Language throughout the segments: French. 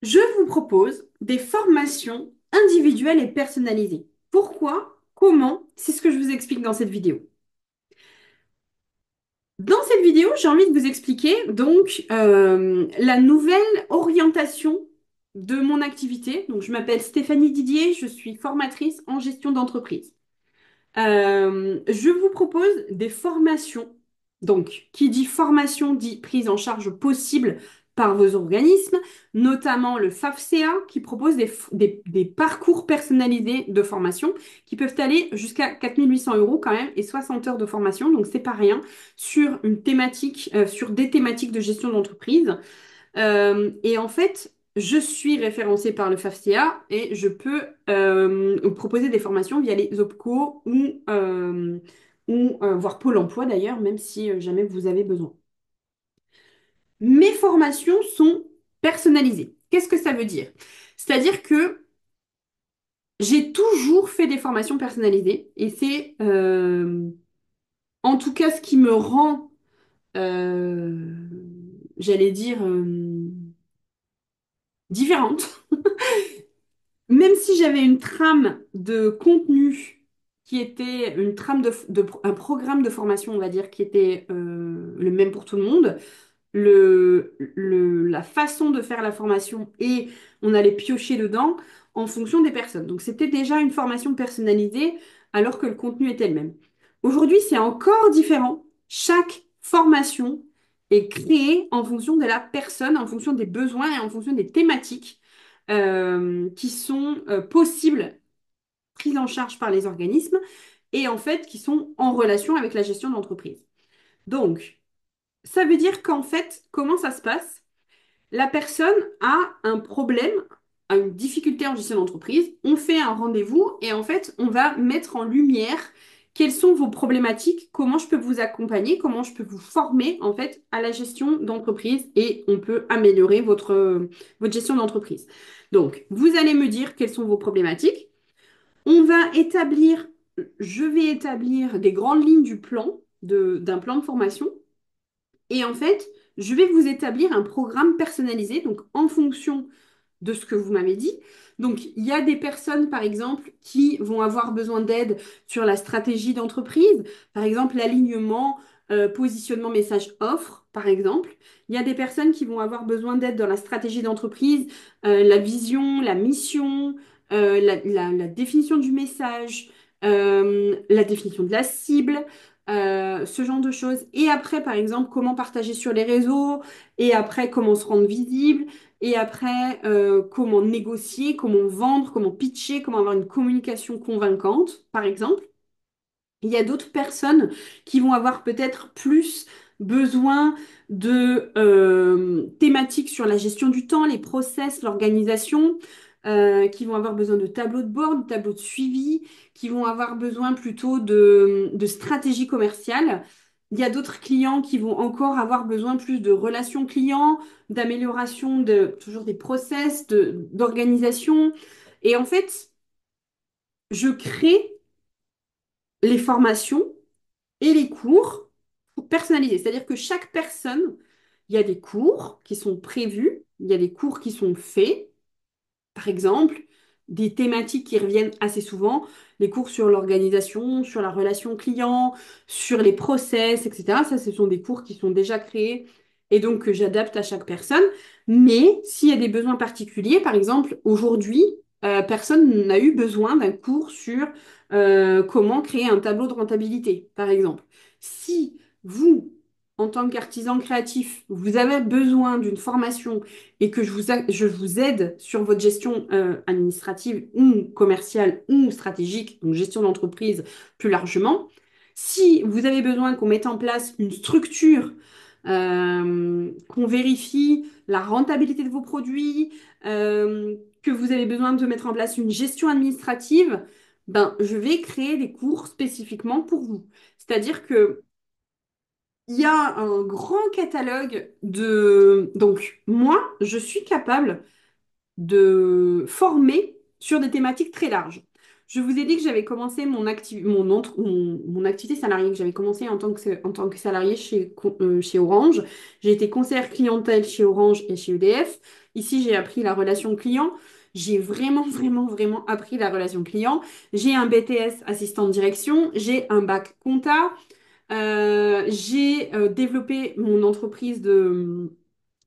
Je vous propose des formations individuelles et personnalisées. Pourquoi? Comment? C'est ce que je vous explique dans cette vidéo. Dans cette vidéo, j'ai envie de vous expliquer la nouvelle orientation de mon activité. Donc, je m'appelle Stéphanie Didier, je suis formatrice en gestion d'entreprise. Je vous propose des formations. Donc, qui dit formation dit prise en charge possible par vos organismes, notamment le FAFCA qui propose des parcours personnalisés de formation qui peuvent aller jusqu'à 4 800 € quand même et 60 heures de formation. Donc, c'est pas rien sur une thématique, sur des thématiques de gestion d'entreprise. Et en fait, je suis référencée par le FAFCA et je peux proposer des formations via les OPCO ou voire Pôle emploi d'ailleurs, même si jamais vous avez besoin. Mes formations sont personnalisées. Qu'est-ce que ça veut dire? C'est-à-dire que j'ai toujours fait des formations personnalisées et c'est en tout cas ce qui me rend, euh, j'allais dire, différente. Même si j'avais une trame de contenu qui était une trame un programme de formation, on va dire, qui était le même pour tout le monde, la façon de faire la formation et on allait piocher dedans en fonction des personnes. Donc c'était déjà une formation personnalisée alors que le contenu était le même. Aujourd'hui, c'est encore différent. Chaque formation est créée en fonction de la personne, en fonction des besoins et en fonction des thématiques qui sont possibles, prises en charge par les organismes et en fait qui sont en relation avec la gestion d'entreprise. Donc, ça veut dire qu'en fait, comment ça se passe? La personne a un problème, a une difficulté en gestion d'entreprise, on fait un rendez-vous et en fait, on va mettre en lumière quelles sont vos problématiques, comment je peux vous accompagner, comment je peux vous former en fait à la gestion d'entreprise et on peut améliorer votre gestion d'entreprise. Donc, vous allez me dire quelles sont vos problématiques. On va établir, je vais établir des grandes lignes du plan, d'un plan de formation et en fait, je vais vous établir un programme personnalisé, donc en fonction de ce que vous m'avez dit. Donc, il y a des personnes, par exemple, qui vont avoir besoin d'aide sur la stratégie d'entreprise, par exemple l'alignement, positionnement, message, offre, par exemple. Il y a des personnes qui vont avoir besoin d'aide dans la stratégie d'entreprise, la vision, la mission, la définition du message, la définition de la cible. Ce genre de choses. Et après, par exemple, comment partager sur les réseaux, et après, comment se rendre visible, et après, comment négocier, comment vendre, comment pitcher, comment avoir une communication convaincante, par exemple. Il y a d'autres personnes qui vont avoir peut-être plus besoin de thématiques sur la gestion du temps, les process, l'organisation, qui vont avoir besoin de tableaux de bord, de tableaux de suivi, qui vont avoir besoin plutôt de stratégie commerciale. Il y a d'autres clients qui vont encore avoir besoin plus de relations clients, d'amélioration toujours des process, d'organisation. Et en fait, je crée les formations et les cours personnalisés. C'est-à-dire que chaque personne, il y a des cours qui sont prévus, il y a des cours qui sont faits. Par exemple, des thématiques qui reviennent assez souvent, les cours sur l'organisation, sur la relation client, sur les process, etc. Ça, ce sont des cours qui sont déjà créés et donc que j'adapte à chaque personne. Mais s'il y a des besoins particuliers, par exemple, aujourd'hui, personne n'a eu besoin d'un cours sur comment créer un tableau de rentabilité, par exemple. Si vous, en tant qu'artisan créatif, vous avez besoin d'une formation et que je vous aide sur votre gestion administrative ou commerciale ou stratégique, donc gestion d'entreprise plus largement. Si vous avez besoin qu'on mette en place une structure, qu'on vérifie la rentabilité de vos produits, que vous avez besoin de mettre en place une gestion administrative, ben, je vais créer des cours spécifiquement pour vous. C'est-à-dire que il y a un grand catalogue de... Donc, moi, je suis capable de former sur des thématiques très larges. Je vous ai dit que j'avais commencé mon activité salariée, que j'avais commencé en tant que salarié chez Orange. J'ai été conseillère clientèle chez Orange et chez EDF. Ici, j'ai appris la relation client. J'ai vraiment, vraiment, vraiment appris la relation client. J'ai un BTS assistant de direction. J'ai un bac compta. J'ai développé mon entreprise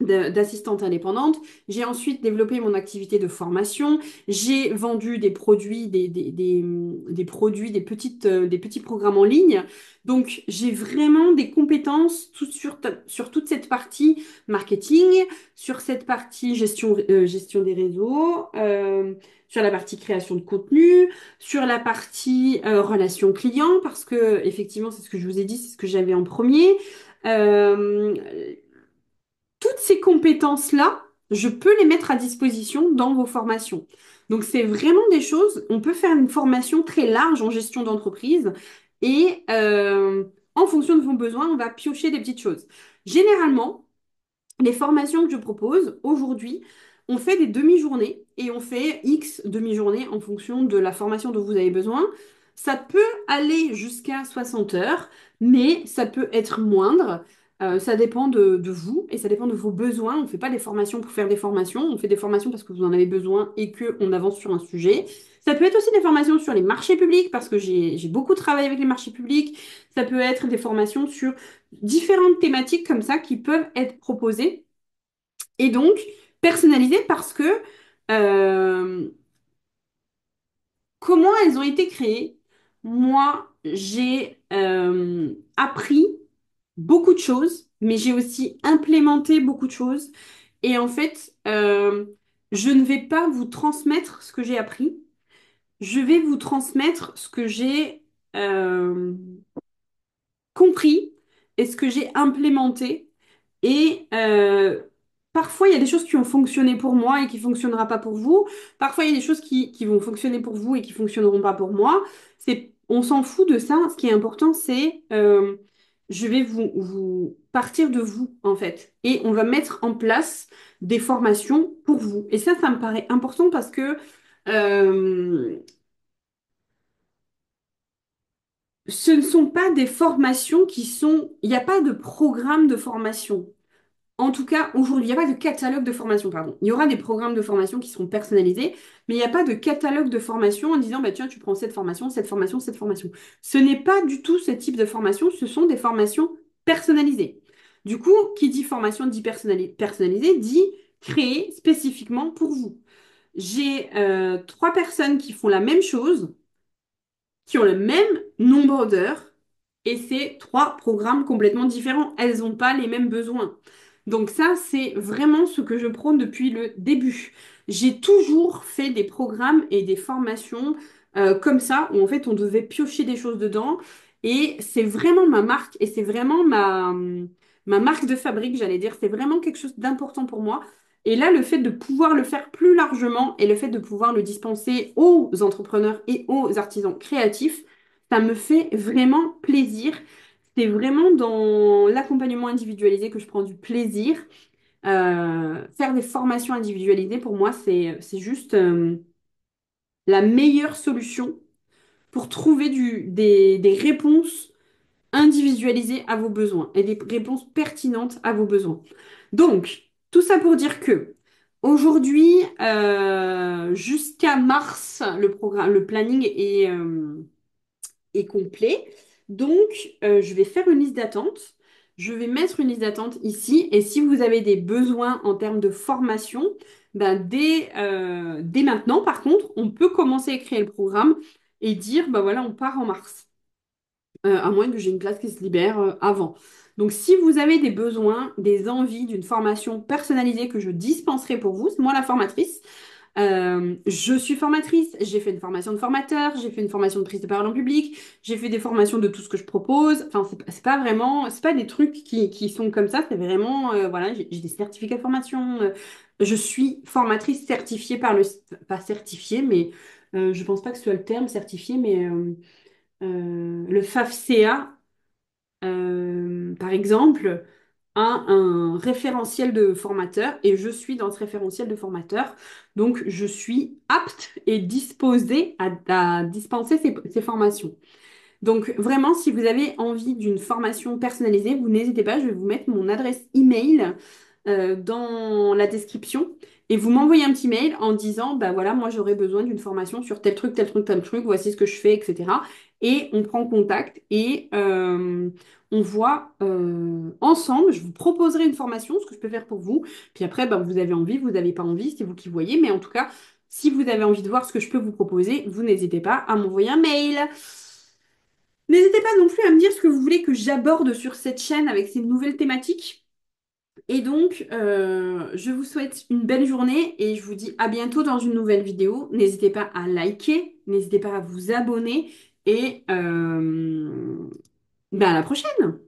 d'assistante indépendante. J'ai ensuite développé mon activité de formation. J'ai vendu des produits, des produits, des petits programmes en ligne. Donc, j'ai vraiment des compétences sur toute cette partie marketing, sur cette partie gestion des réseaux, sur la partie création de contenu, sur la partie relation client, parce que effectivement, c'est ce que je vous ai dit, c'est ce que j'avais en premier. Euh, Toutes ces compétences-là, je peux les mettre à disposition dans vos formations. Donc, c'est vraiment des choses, on peut faire une formation très large en gestion d'entreprise et en fonction de vos besoins, on va piocher des petites choses. Généralement, les formations que je propose aujourd'hui, on fait des demi-journées et on fait X demi-journées en fonction de la formation dont vous avez besoin. Ça peut aller jusqu'à 60 heures, mais ça peut être moindre. Ça dépend de vous et ça dépend de vos besoins. On ne fait pas des formations pour faire des formations, on fait des formations parce que vous en avez besoin et qu'on avance sur un sujet. Ça peut être aussi des formations sur les marchés publics parce que j'ai beaucoup travaillé avec les marchés publics. Ça peut être des formations sur différentes thématiques comme ça qui peuvent être proposées et donc personnalisées parce que euh, comment elles ont été créées? Moi, j'ai appris beaucoup de choses, mais j'ai aussi implémenté beaucoup de choses. Et en fait, je ne vais pas vous transmettre ce que j'ai appris, je vais vous transmettre ce que j'ai euh, compris et ce que j'ai implémenté. Et parfois, il y a des choses qui ont fonctionné pour moi et qui ne fonctionnera pas pour vous. Parfois, il y a des choses qui vont fonctionner pour vous et qui ne fonctionneront pas pour moi. On s'en fout de ça. Ce qui est important, c'est je vais vous partir de vous, en fait. Et on va mettre en place des formations pour vous. Et ça me paraît important parce que euh, ce ne sont pas des formations qui sont... Il n'y a pas de programme de formation. En tout cas, aujourd'hui, il n'y a pas de catalogue de formation, pardon. Il y aura des programmes de formation qui seront personnalisés, mais il n'y a pas de catalogue de formation en disant, bah, tiens, tu prends cette formation, cette formation, cette formation. Ce n'est pas du tout ce type de formation, ce sont des formations personnalisées. Du coup, qui dit formation dit personnalisée, dit créée spécifiquement pour vous. J'ai trois personnes qui font la même chose qui ont le même nombre d'heures et c'est trois programmes complètement différents. Elles n'ont pas les mêmes besoins. Donc ça, c'est vraiment ce que je prône depuis le début. J'ai toujours fait des programmes et des formations comme ça, où en fait on devait piocher des choses dedans. Et c'est vraiment ma marque et c'est vraiment ma marque de fabrique, j'allais dire. C'est vraiment quelque chose d'important pour moi. Et là, le fait de pouvoir le faire plus largement et le fait de pouvoir le dispenser aux entrepreneurs et aux artisans créatifs, ça me fait vraiment plaisir. C'est vraiment dans l'accompagnement individualisé que je prends du plaisir. Faire des formations individualisées, pour moi, c'est juste la meilleure solution pour trouver des réponses individualisées à vos besoins et des réponses pertinentes à vos besoins. Donc, tout ça pour dire que aujourd'hui, jusqu'à mars, le planning est complet. Donc, je vais faire une liste d'attente. Je vais mettre une liste d'attente ici. Et si vous avez des besoins en termes de formation, ben dès maintenant, par contre, on peut commencer à créer le programme et dire, ben voilà, on part en mars. À moins que j'ai une place qui se libère avant. Donc, si vous avez des besoins, des envies d'une formation personnalisée que je dispenserai pour vous, c'est moi la formatrice. Je suis formatrice, j'ai fait une formation de formateur, j'ai fait une formation de prise de parole en public, j'ai fait des formations de tout ce que je propose. Enfin, c'est pas vraiment, c'est pas des trucs qui sont comme ça, c'est vraiment, voilà, j'ai des certificats de formation. Je suis formatrice certifiée pas certifiée, mais je pense pas que ce soit le terme certifié, mais le FAFSEA, par exemple, a un référentiel de formateur et je suis dans ce référentiel de formateur. Donc, je suis apte et disposée à dispenser ces formations. Donc, vraiment, si vous avez envie d'une formation personnalisée, vous n'hésitez pas, je vais vous mettre mon adresse email dans la description et vous m'envoyez un petit mail en disant, bah voilà, moi j'aurais besoin d'une formation sur tel truc, tel truc, tel truc, voici ce que je fais, etc. Et on prend contact et on voit ensemble, je vous proposerai une formation, ce que je peux faire pour vous. Puis après, bah, vous avez envie, vous n'avez pas envie, c'est vous qui voyez. Mais en tout cas, si vous avez envie de voir ce que je peux vous proposer, vous n'hésitez pas à m'envoyer un mail. N'hésitez pas non plus à me dire ce que vous voulez que j'aborde sur cette chaîne avec ces nouvelles thématiques. Et donc, je vous souhaite une belle journée et je vous dis à bientôt dans une nouvelle vidéo. N'hésitez pas à liker, n'hésitez pas à vous abonner et ben à la prochaine!